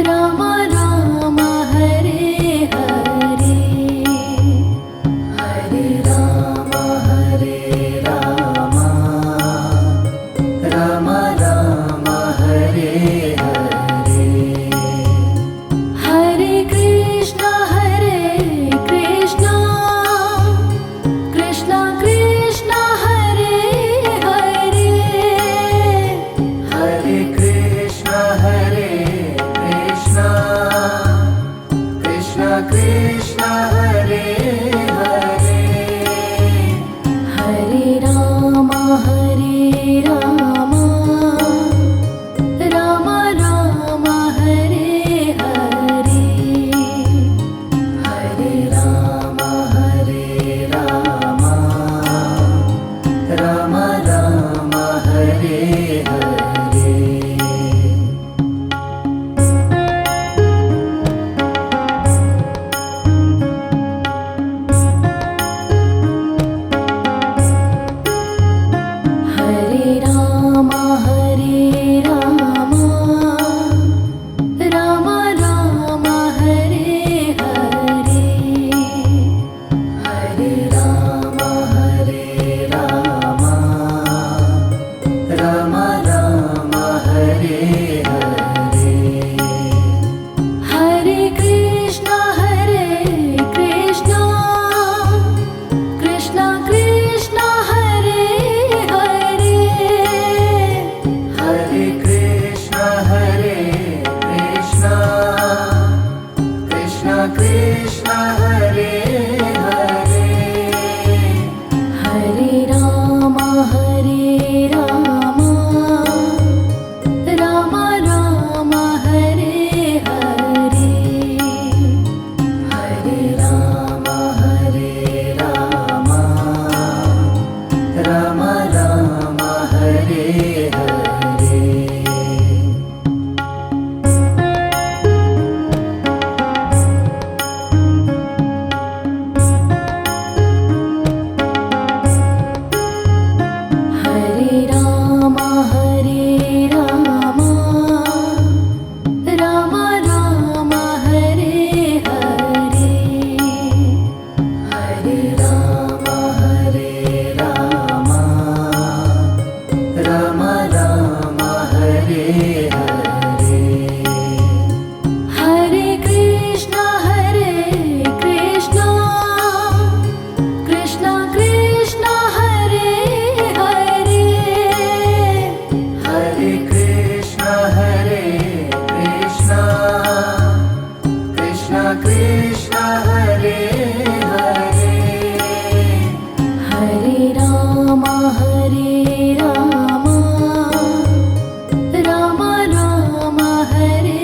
Ram Ram Hare Hare, Hare Ram Ram Ram Hare Hare, Hare Krishna Krishna Krishna Hare Hare, Hare Krishna Krishna Krishna Hare Hare, Hare Ram Ram Ram Hare Hare, Hare Ram Ram Ram Hare Hare. Hare Ram Ram Ram Hare Hare, Hare Ram Ram Ram Hare Hare, Hare Krishna Krishna Krishna Hare Hare, Hare Krishna Krishna Krishna Hare Hare, Hare Ram Ram Ram Hare Hare, Hare Ram Ram Ram Hare Hare. Hare Ram Ram Ram Hare Hare, Hare Ram Ram Ram Hare Hare, Hare Krishna Krishna Krishna Hare Hare, Hare Krishna Krishna Krishna Hare Hare, Hare Ram Ram Ram Hare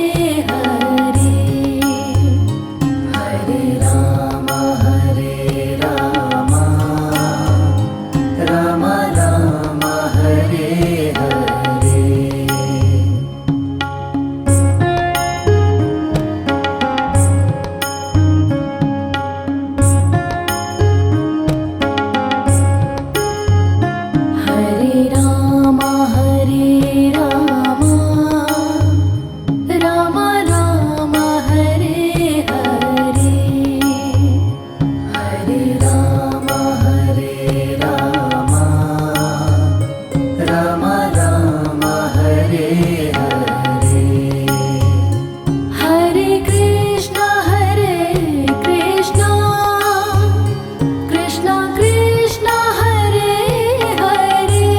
Hare, Hare Ram Ram Ram Hare Hare. Hare Ram Ram Ram Hare Hare, Hare Ram Ram Ram Hare Hare, Hare Krishna Krishna Krishna Hare Hare,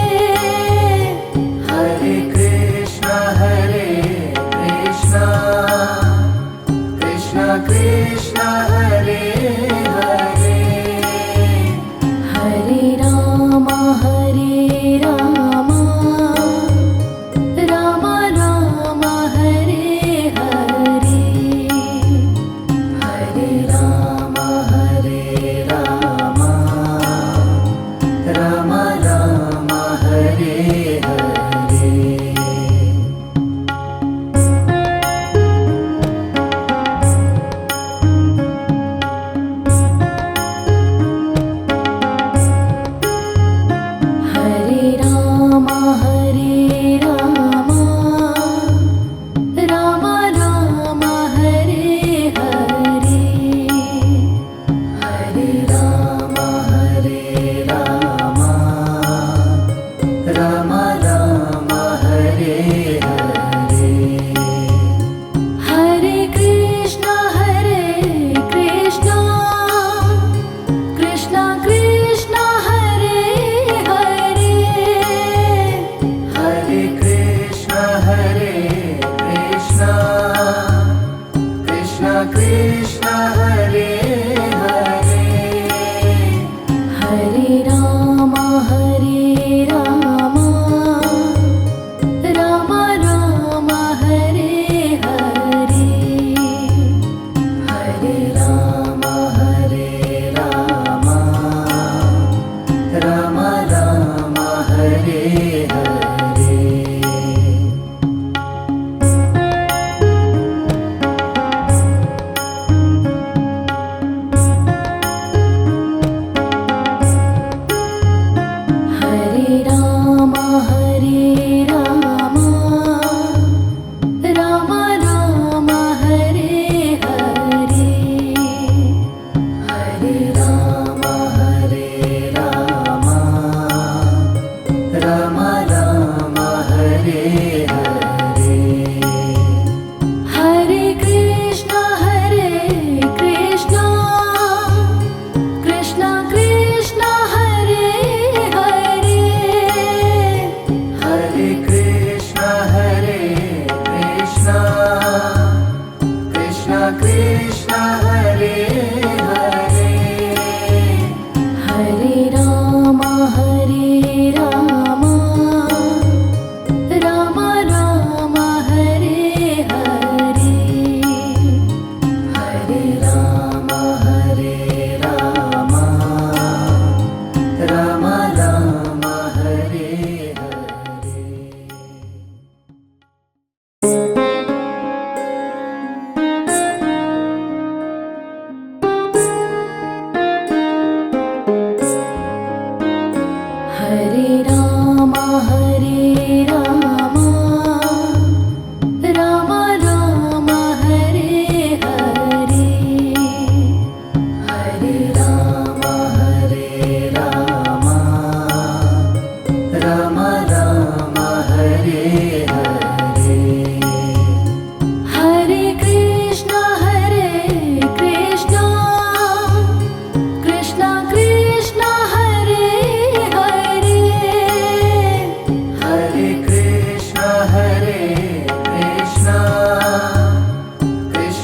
Hare Krishna Krishna Krishna Hare Hare, Hare Ram Ram Ram Hare Hare, Hare Ram Ram Ram Hare Hare.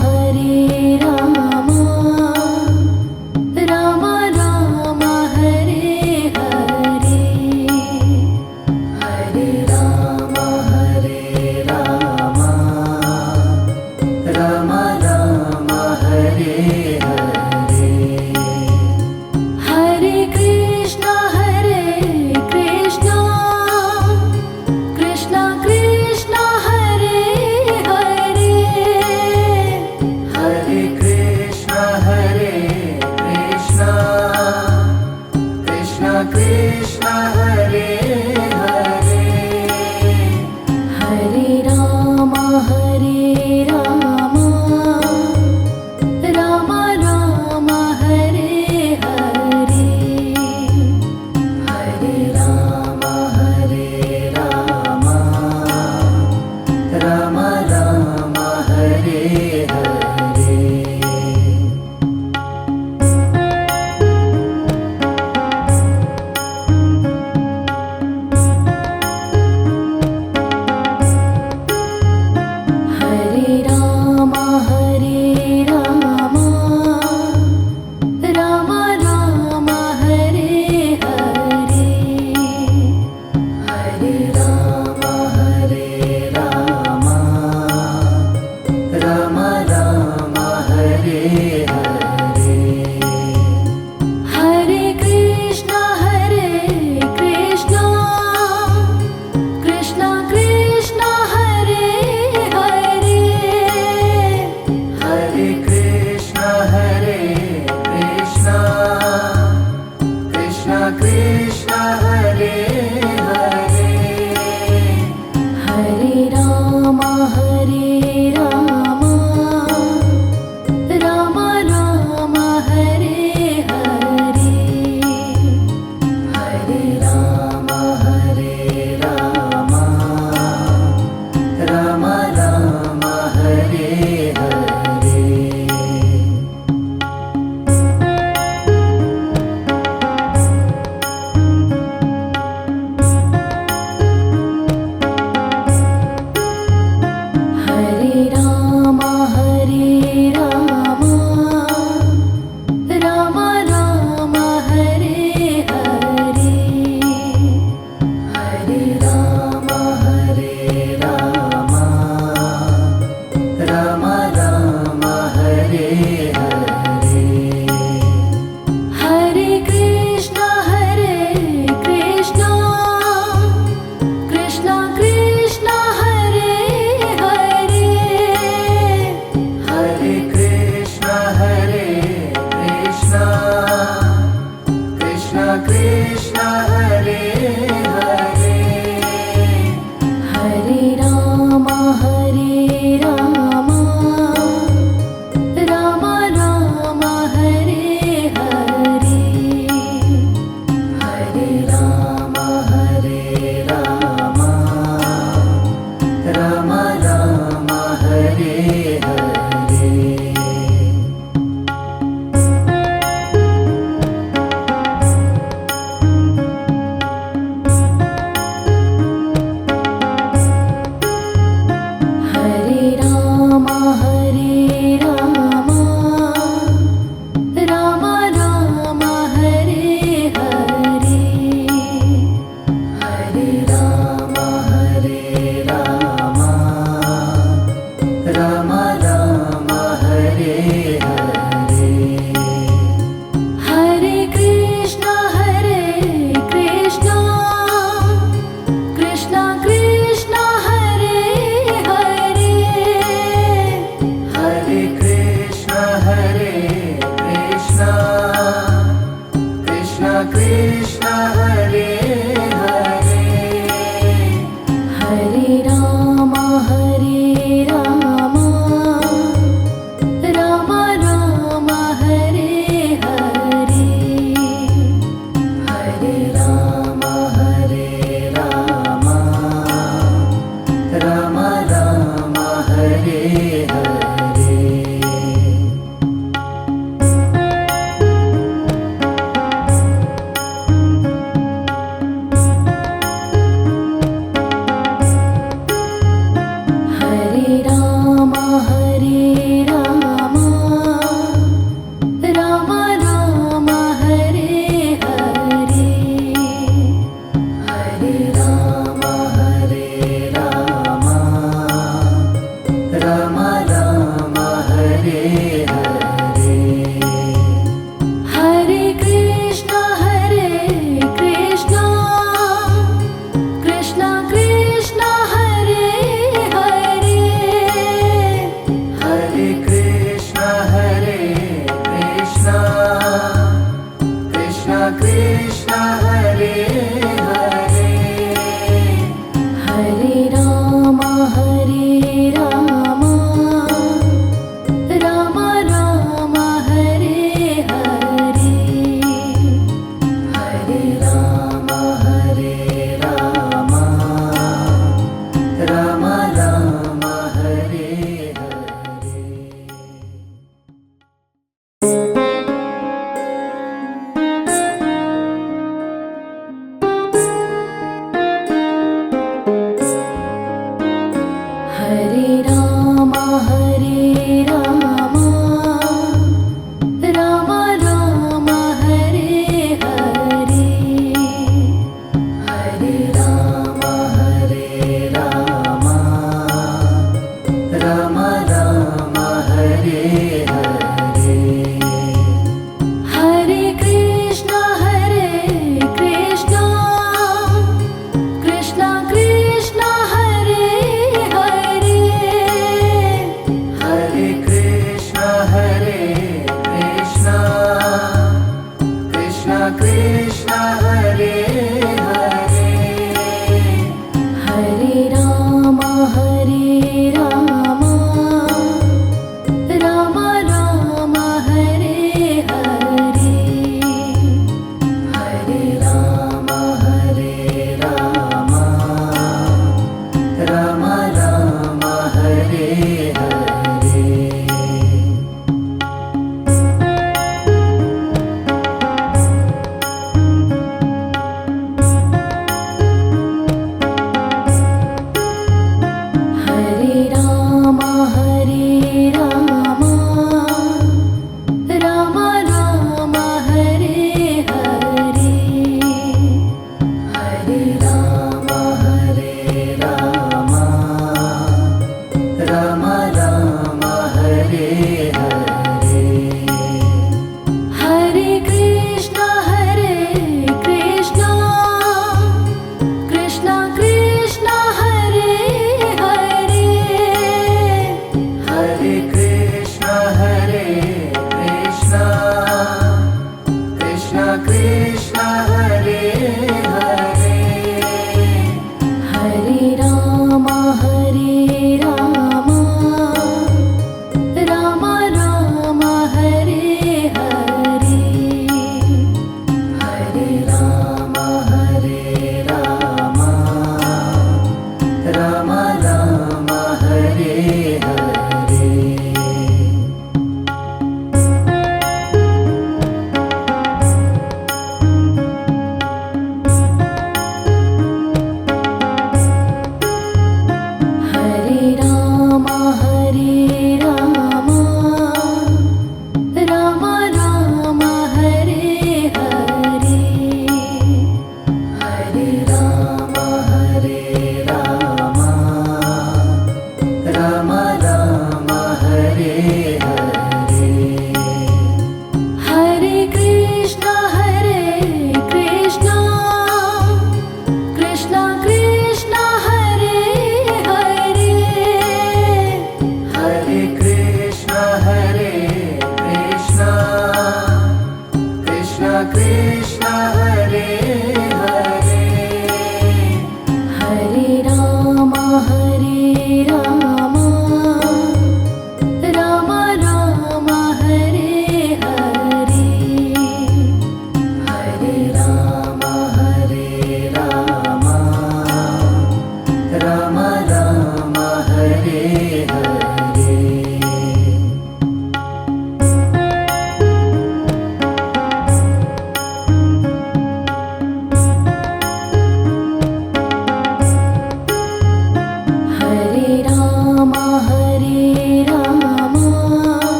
Hare Ram Ram Ram Hare Hare, Hare Ram Ram Ram Hare Hare, Hare Krishna Krishna Krishna Hare Hare, Hare Krishna Krishna Krishna Hare Hare, Hare Ram Ram Ram Hare Hare, Hare Ram Ram Ram Hare Hare. Krishna Hare Hare Hare Ram Ram Ram Hare Hare Hare Ram Ram Ram Hare Hare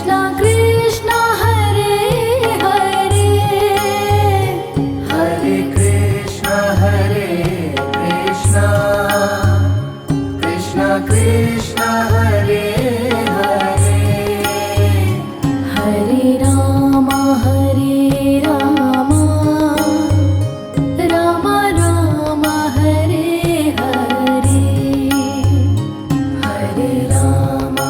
Krishna Krishna Hare Hare Hare Krishna Hare Krishna Krishna Krishna Hare Hare Hare Rama Rama Rama Hare Hare Hare Rama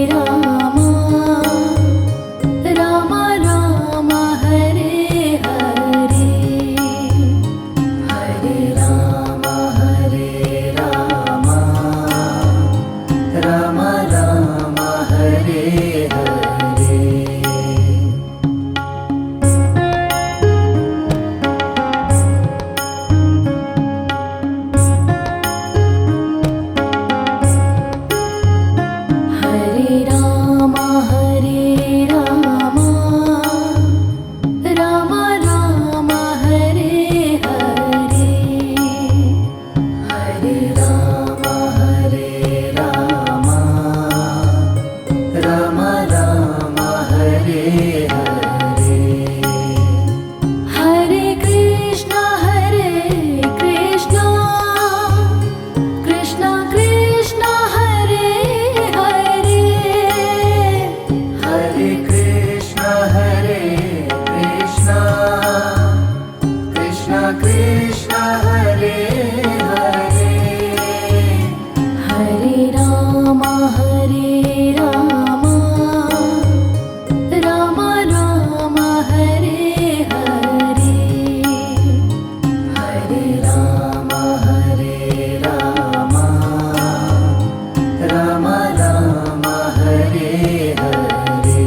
Ram Ram Ram Hare Hare Hare Ram Ram Ram Hare Hare Hare Ram Ram Ram Hare Hare Hare Ram Ram Ram Hare Hare Hare Krishna Krishna Krishna Hare Hare Hare Krishna Krishna Krishna Hare Hare Hare Ram Ram Ram Hare Hare Hare Ram Ram Ram Hare Hare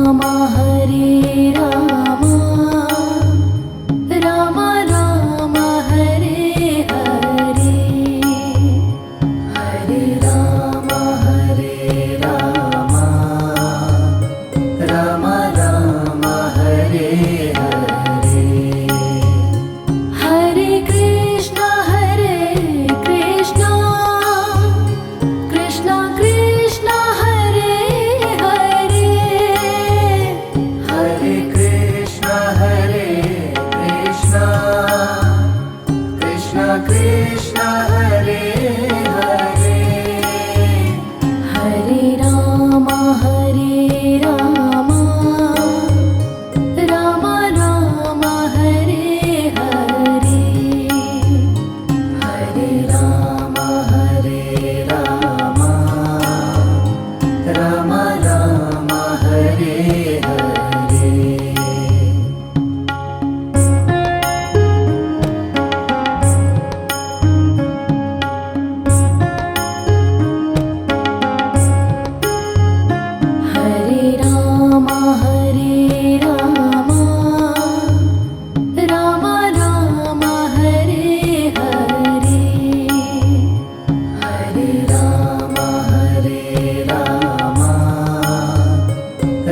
Hare Ram Ram Ram Hare Hare Hare Ram Ram Ram Hare Hare Hare Krishna Krishna Krishna Hare Hare Hare Krishna Krishna Hare Hare Hare Ram Ram Ram Hare Hare Hare Ram Ram Ram Hare Hare Hare Ram Ram Ram Hare Hare Hare Ram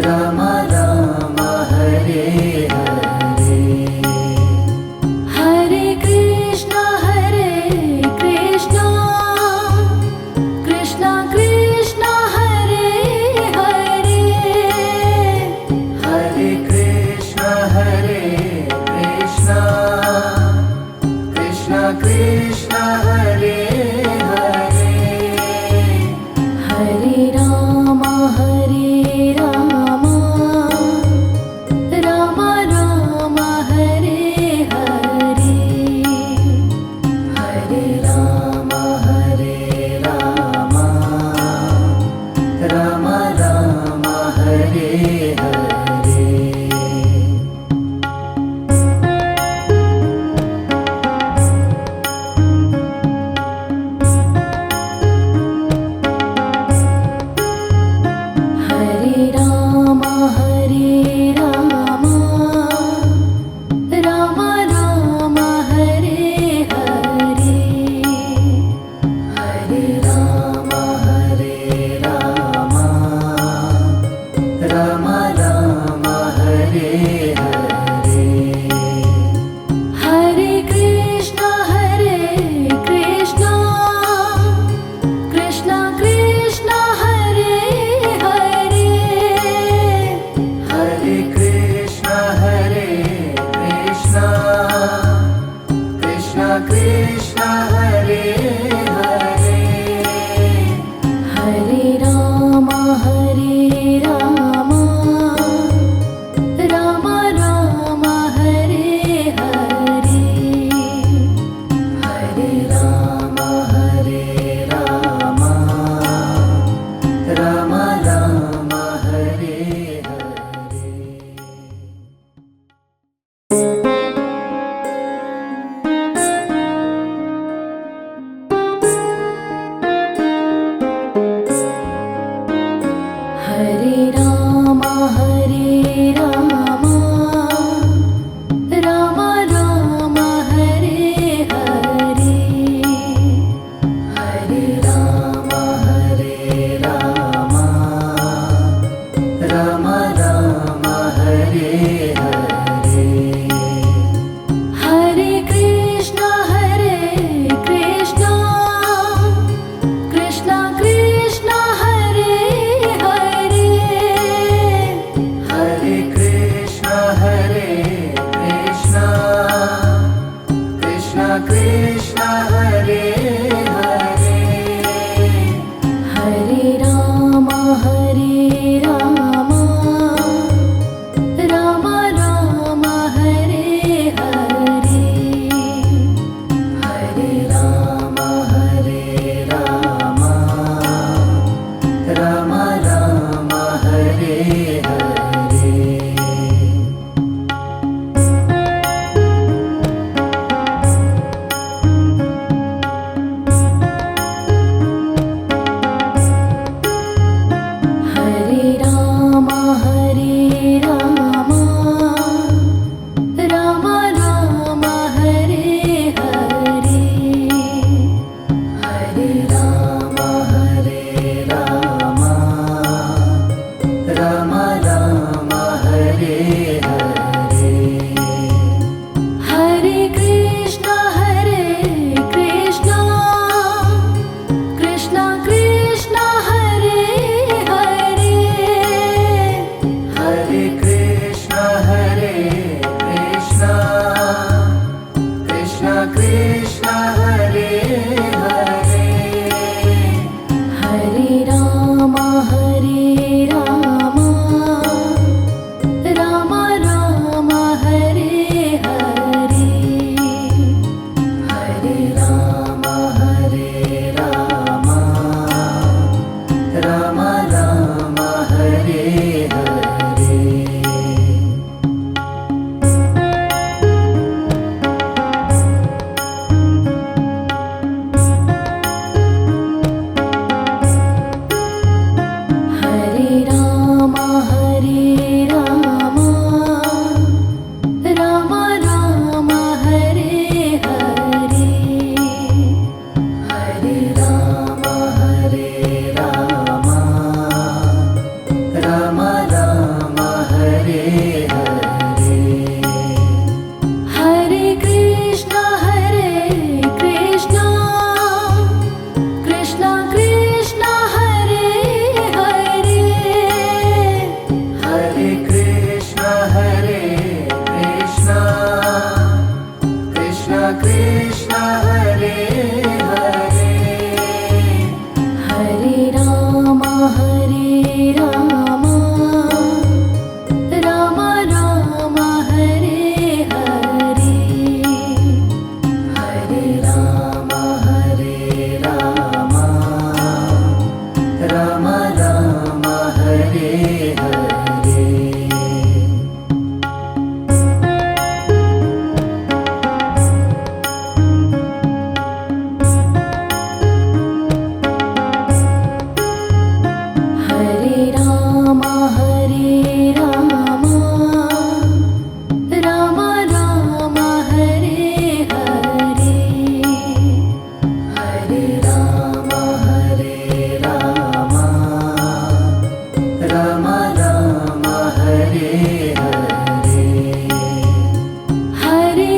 Ram Ram Hare Hare Hare Krishna Krishna Krishna Hare Hare Hare Krishna Krishna Hare Hare Hare Ram Ram Ram Hare Hare Hare Ram Ram Ram Hare Hare Hare Ram Ram Ram Hare Hare Hare Ram Ram Ram Hare Hare Hare Krishna Krishna Krishna Hare Hare Hare Hare Ram Ram Ram Hare Hare Hare Ram Ram Ram Hare Hare Hare Krishna Krishna Krishna Hare Hare Hare Krishna Krishna Krishna Hare Hare Hare Ram Ram Ram Hare Hare Hare Ram Ram Ram Hare Hare Hare Ram Ram Ram Hare Hare Hare Ram Ram Ram Hare Hare Hare Krishna Krishna Krishna Hare Hare Hare Krishna Krishna Hare Hare Hare Ram Ram Ram Hare Hare Hare Ram Ram Ram Hare Hare Hare Ram Ram Ram Hare Hare Hare Ram Ram Ram Hare Hare Hare Krishna Krishna Krishna Hare Hare Hare Krishna Krishna Hare Hare Hare Ram Ram Ram Hare Hare Hare Ram Ram Ram Hare Hare Hare Ram Ram Ram Hare Hare Hare Ram Ram Ram Hare Hare Hare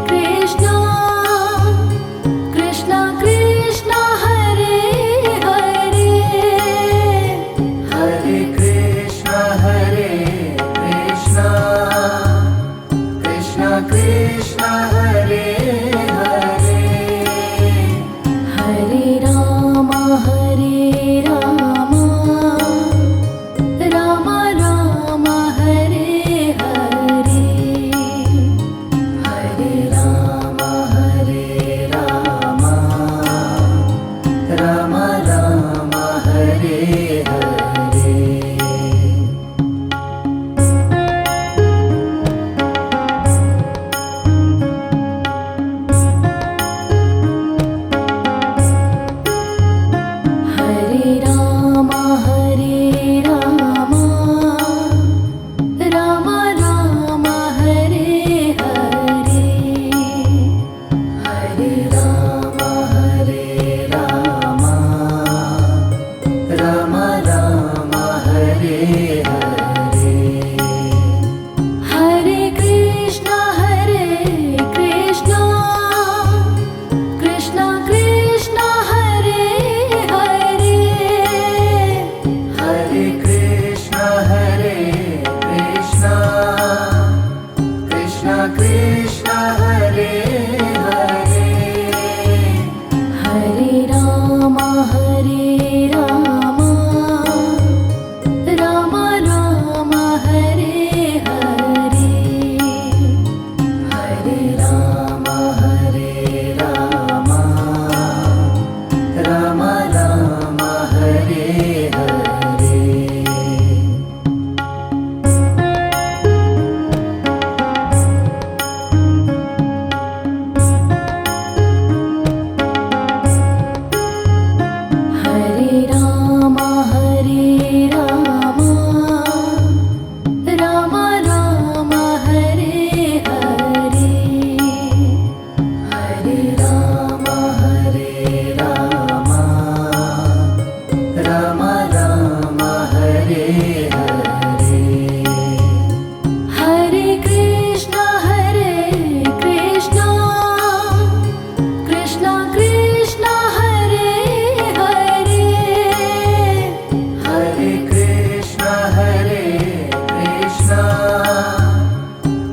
Krishna Krishna Krishna Hare Hare Hare Krishna Krishna Hare Hare Hare Ram Ram Ram Hare Hare Hare Ram Ram Ram Hare Hare Hare Ram Ram Ram Hare Hare Hare Krishna Krishna Krishna Hare Hare Hare Krishna Krishna Krishna Hare Hare Hare Ram Ram Ram Hare Hare Hare Ram Ram Ram Hare Hare Hare Ram Ram Ram Hare Hare Hare Ram Ram Ram Hare Hare Hare Krishna Krishna Krishna Hare Hare Hare Krishna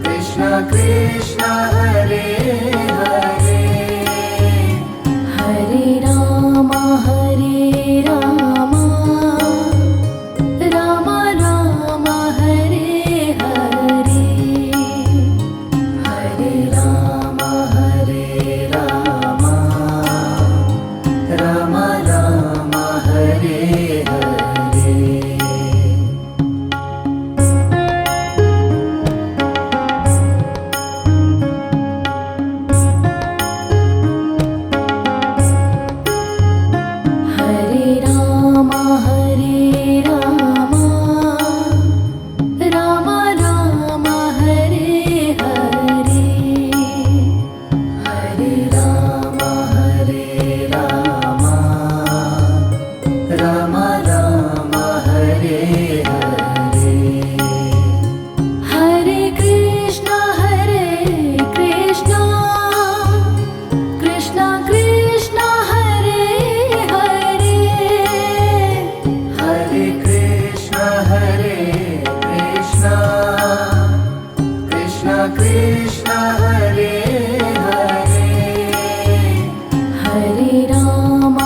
Krishna Krishna Hare Hare Hare Ram Ram Ram Hare Hare Hare Ram Ram Hare Hare Hare Ram Ram Ram Hare Hare Hare Ram Ram Hare Hare Hare Krishna Krishna Krishna Hare Hare Hare Krishna Krishna Krishna Hare Hare Hare Ram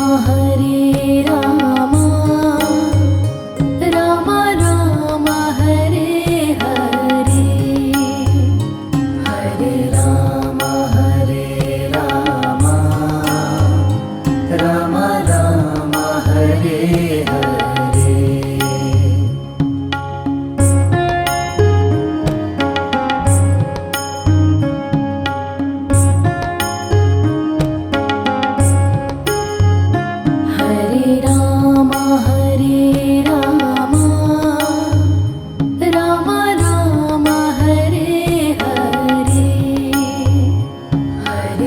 Ram Ram Hare Hare Hare Ram Ram Hare Hare Hare Ram Ram Ram Hare Hare Hare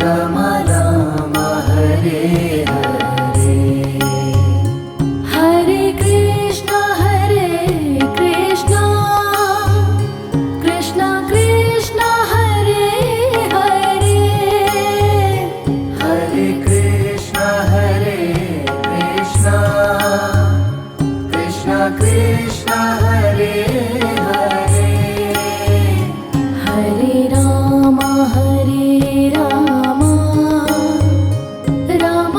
Ram Ram Hare Hare Hare Krishna Krishna Krishna Hare Hare Hare Krishna Krishna Krishna Hare Hare Hare Ram Ram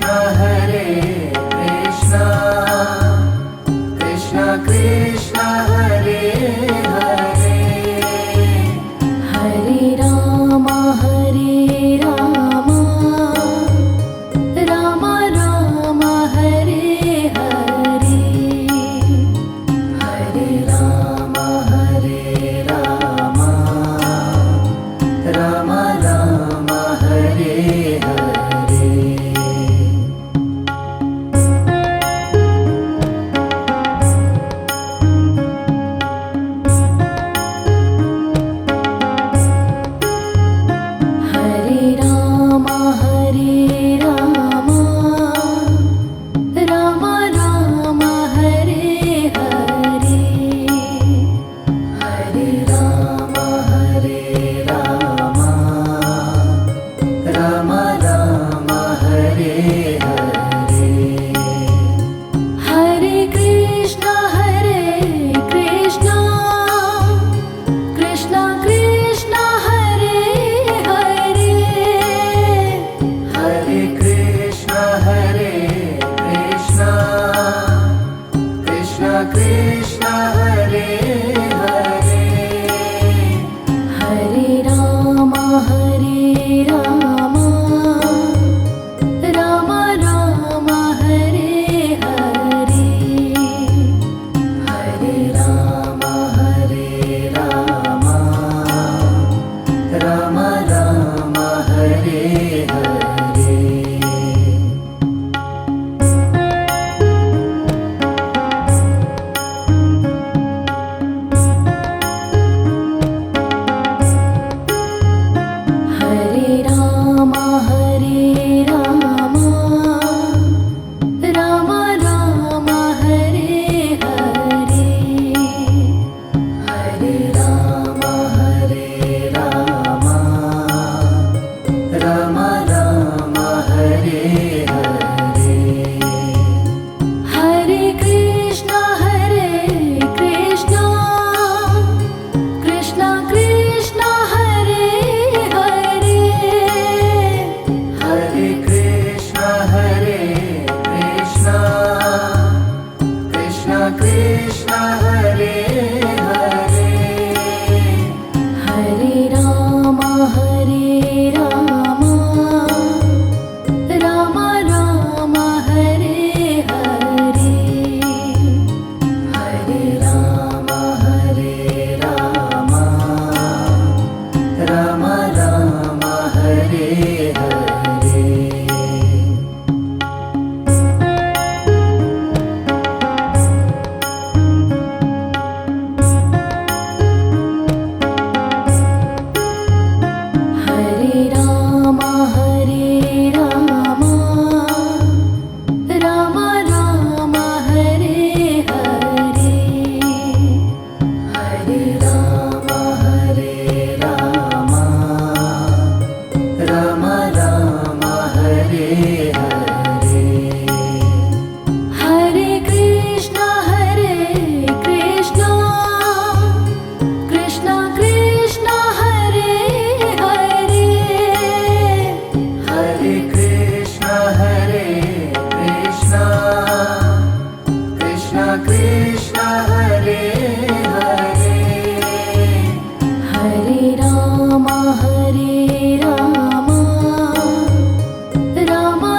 Hare Krishna, Krishna Krishna Hare Hare, Hare Rama, Rama Rama, Hare Hare, Hare Rama, Rama Rama, Hare Hare. Hare Rama, Rama Rama, Hare Hare, Hare Rama, Rama Rama, Hare Hare. Hare Krishna, Krishna Krishna, Hare Hare, Hare Krishna, Krishna Krishna, Hare Hare. Hare Rama, Rama Rama, Hare Hare, Hare Rama, Rama Rama, Hare Hare. Hare Rama, Rama Rama, Hare Hare, Hare Rama, Rama Rama, Hare Hare. Hare Krishna, Krishna Krishna, Hare Hare, Hare Krishna, Krishna Krishna, Hare Hare. Hare Rama, Rama Rama, Hare Hare, Hare Rama, Rama Rama, Hare Hare. Hare Rama, Rama Rama, Hare Hare, Hare Rama, Rama Rama, Hare Hare. Hare Krishna, Krishna Krishna, Hare Hare, Hare Krishna, Krishna Krishna, Hare Hare. Hare Rama, Rama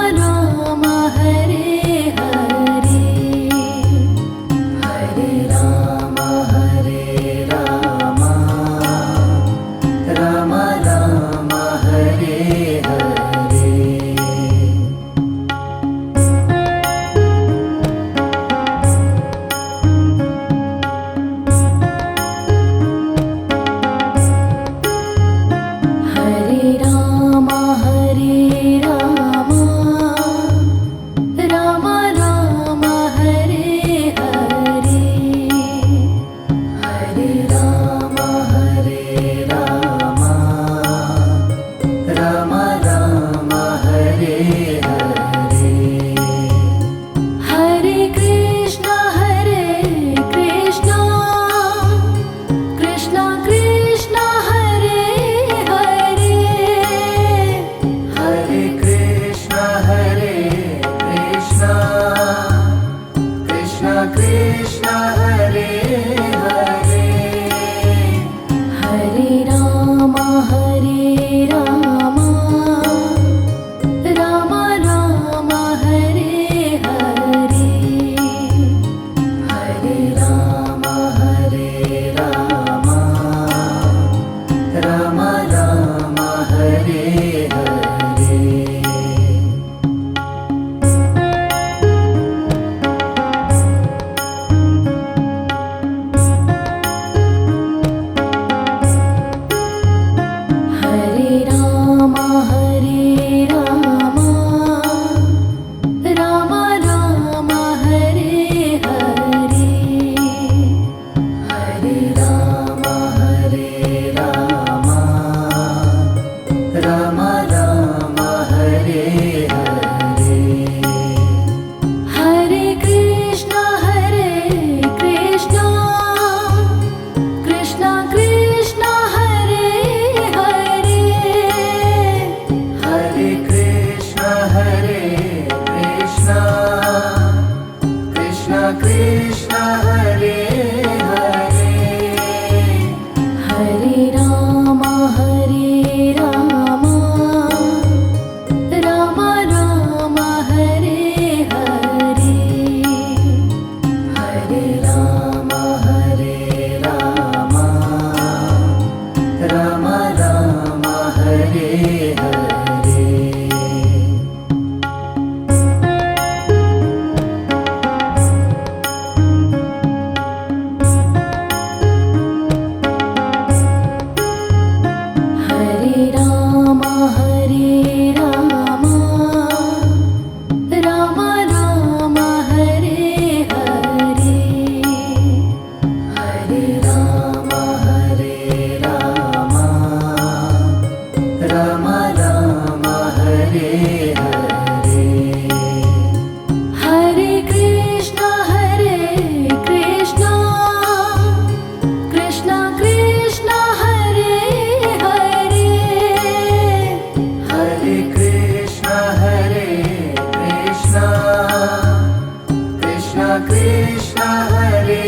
Krishna Hare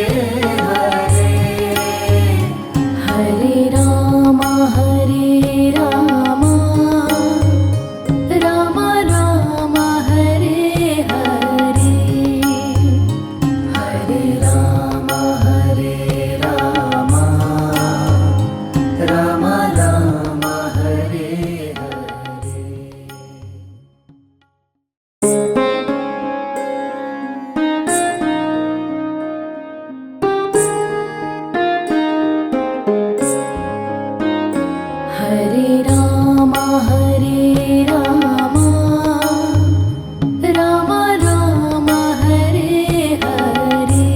Hare Hare Ram Ram Ram Hare Hare Hare Ram Ram Ram Hare Hare Hare Ram Ram Ram Hare Hare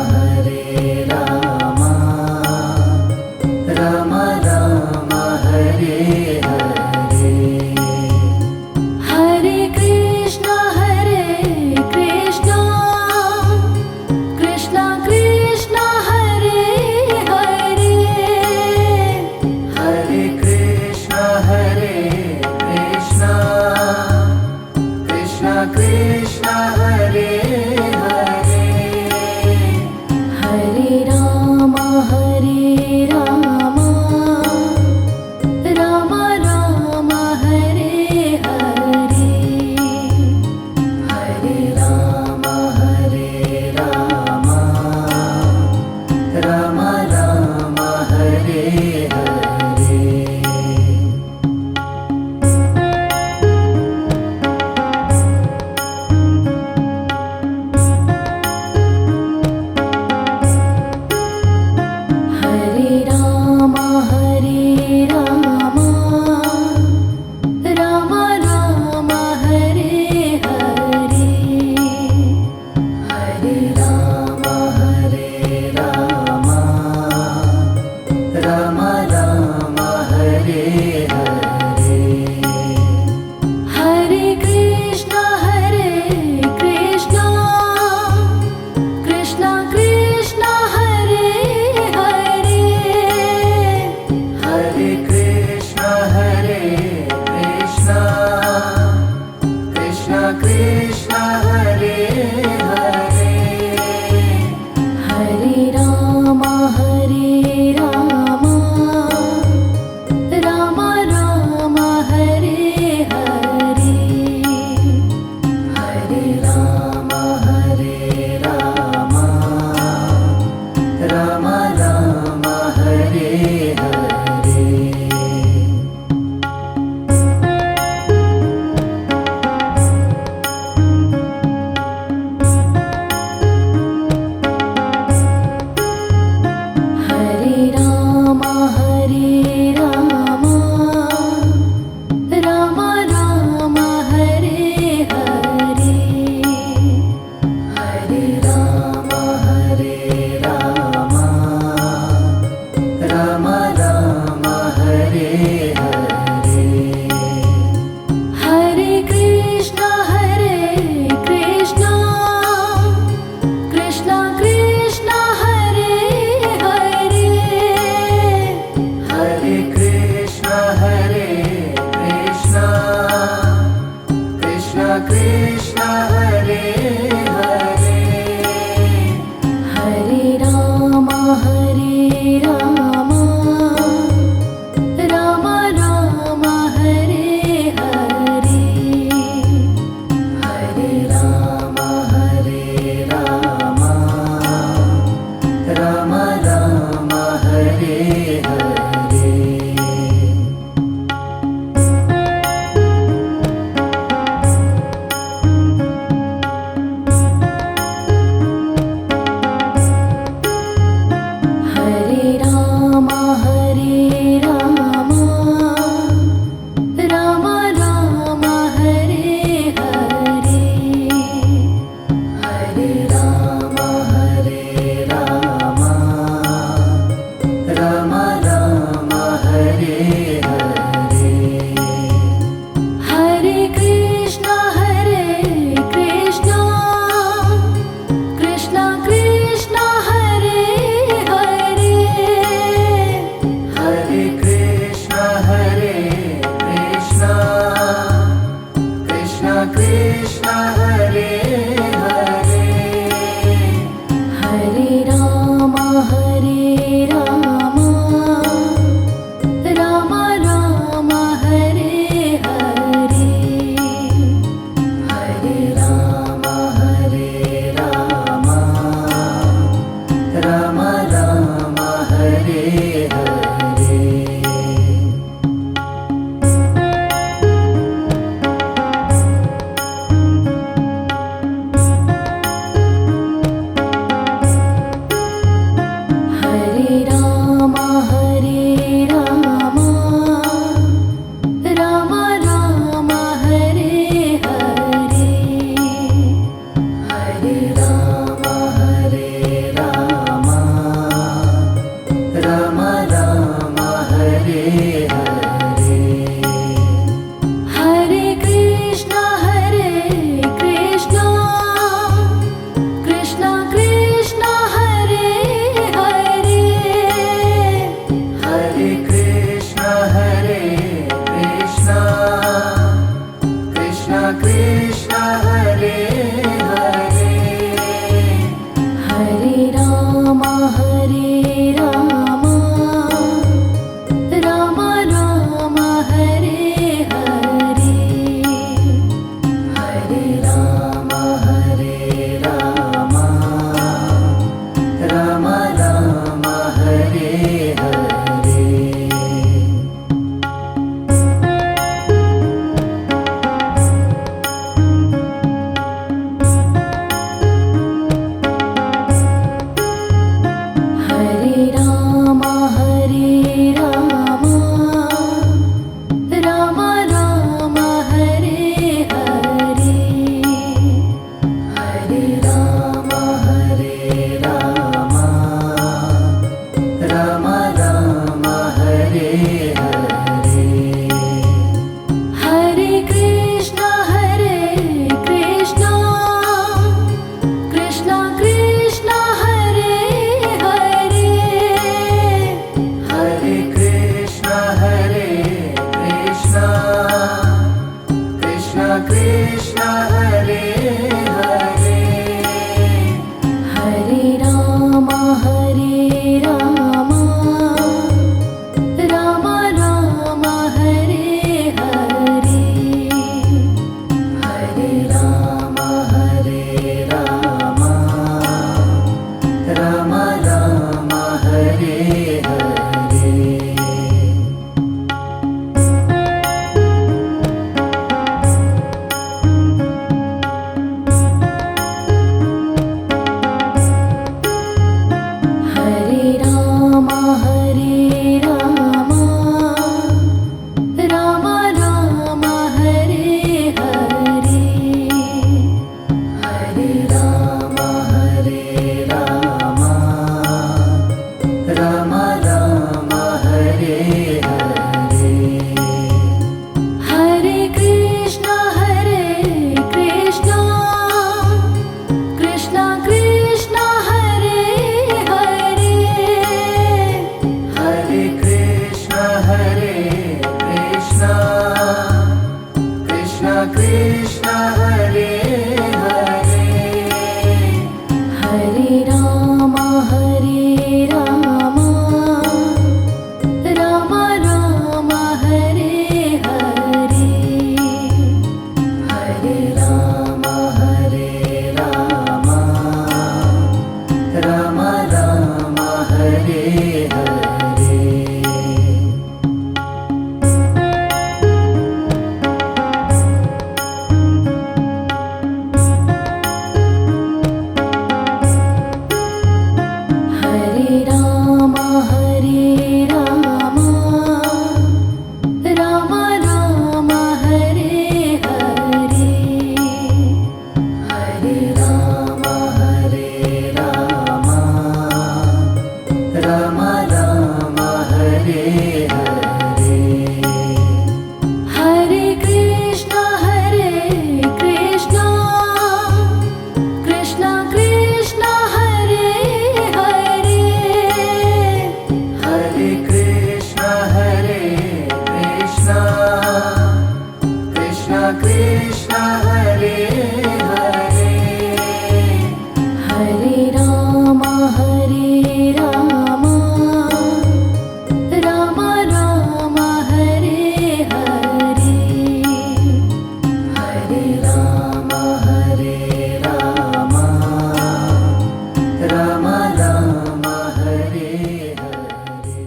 Hare Ram Ram Ram Hare Hare Hare Krishna Krishna Krishna Hare Hare Hare Krishna Krishna Krishna Hare Hare Hare Ram Ram Ram Hare Hare Hare Ram Ram Ram Hare Hare Hare Ram Ram Ram Hare Hare Hare Ram Ram Ram Hare Hare Hare Krishna Krishna Krishna Hare Hare Hare Krishna Krishna Hare Hare Hare Ram Ram Ram Hare Hare Hare Ram Ram Ram Hare Hare Hare Ram Ram Ram Hare Hare Hare Ram Ram Ram Hare Hare Hare Krishna Krishna Krishna Hare Hare Hare Krishna Krishna Hare Hare Hare Ram Ram Ram Hare Hare Hare Ram Ram Ram Hare Hare Hare Ram Ram Ram Hare Hare Hare Ram Ram Ram Hare Hare Hare Krishna Krishna Krishna Hare Hare Hare Krishna Krishna Krishna Hare Krishna Krishna Hare Hare Hare Rama Rama Rama Hare Hare Hare Rama Rama Rama Hare Hare Hare Rama Rama Rama Hare Hare Hare Rama Rama Rama Hare Hare Hare Krishna Krishna Krishna Hare Hare Hare Krishna Krishna Krishna Hare Hare Hare Rama Rama Rama Hare Hare Hare Rama Rama Rama Hare Hare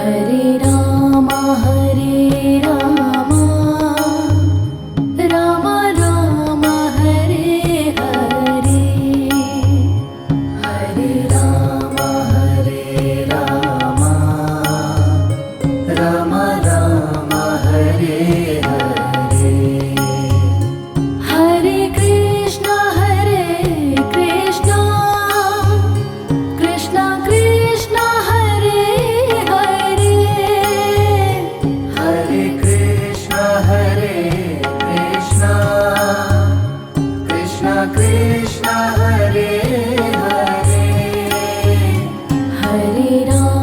Hare Rama Rama Rama Hare Hare Hare Rama Rama Rama Hare Hare Hare Krishna Krishna Krishna Hare Hare Hare Krishna Krishna Hare Hare Hare Rama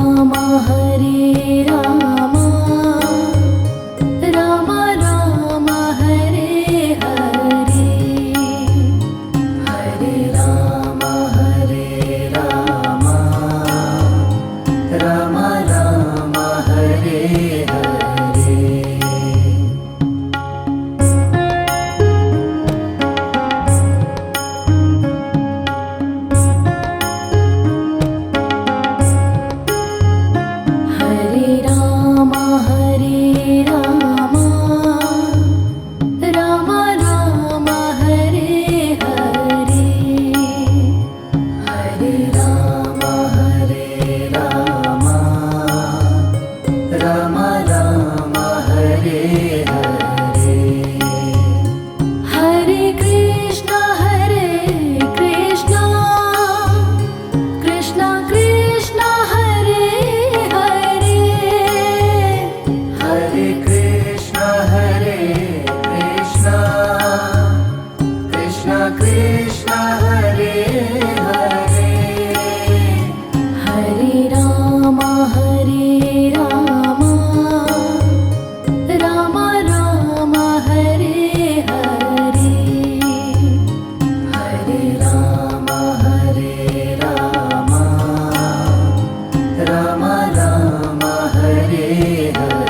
Rama Rama Hare Hare Hare Rama Rama Rama Hare Hare Hare Rama Rama Rama Hare Hare Hare Rama Rama Rama Hare Hare Hare Krishna Krishna Krishna Hare Hare Hare Krishna Krishna Hare Hare Hare Rama Rama Rama Hare Hare Hare Rama Rama Rama Hare Hare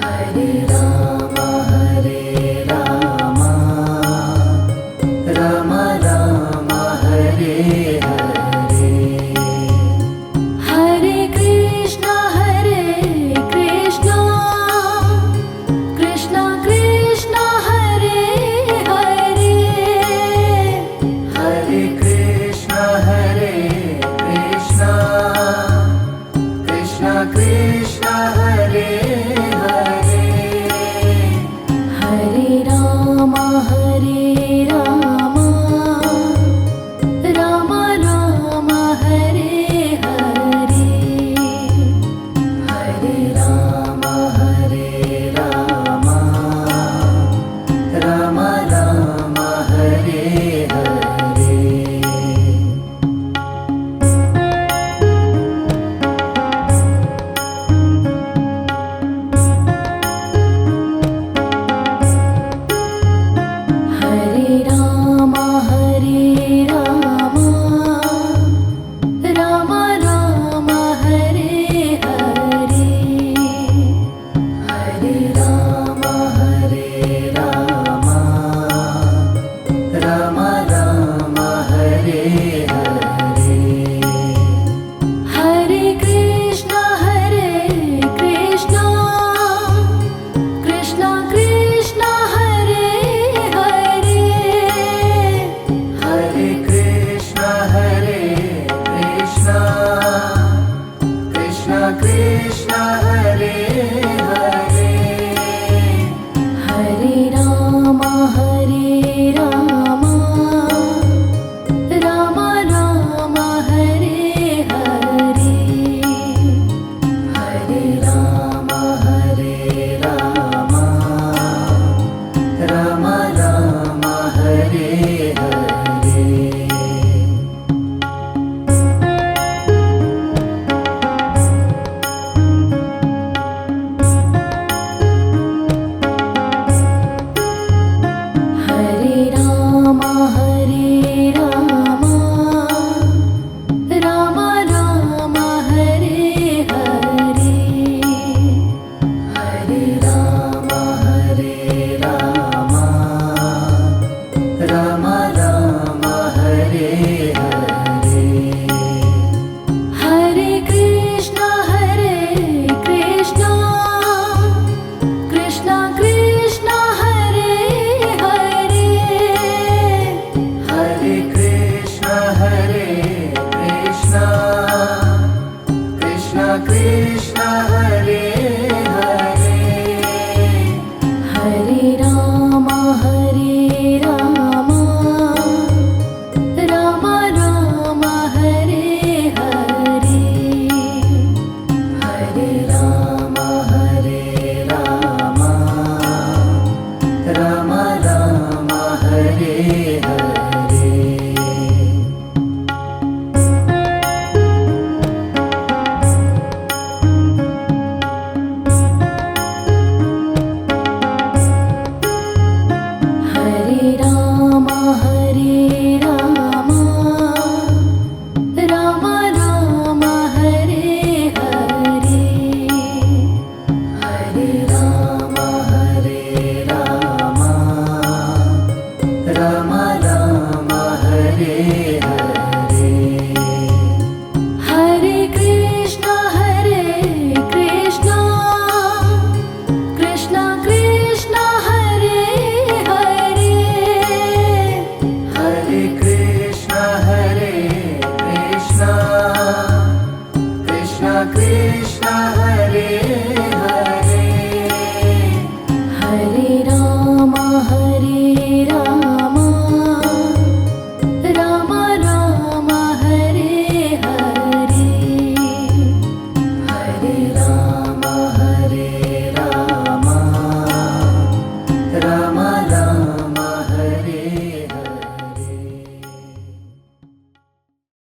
Hare Rama, Rama Rama, Hare Hare. Hare Krishna, Krishna Krishna, Hare Hare. Hare Krishna, Krishna Krishna, Hare Hare. Hare Rama, Rama Rama, Hare Hare. Hare Rama, Rama Rama, Hare Hare. Hare Rama, Rama Rama, Hare Hare. Ram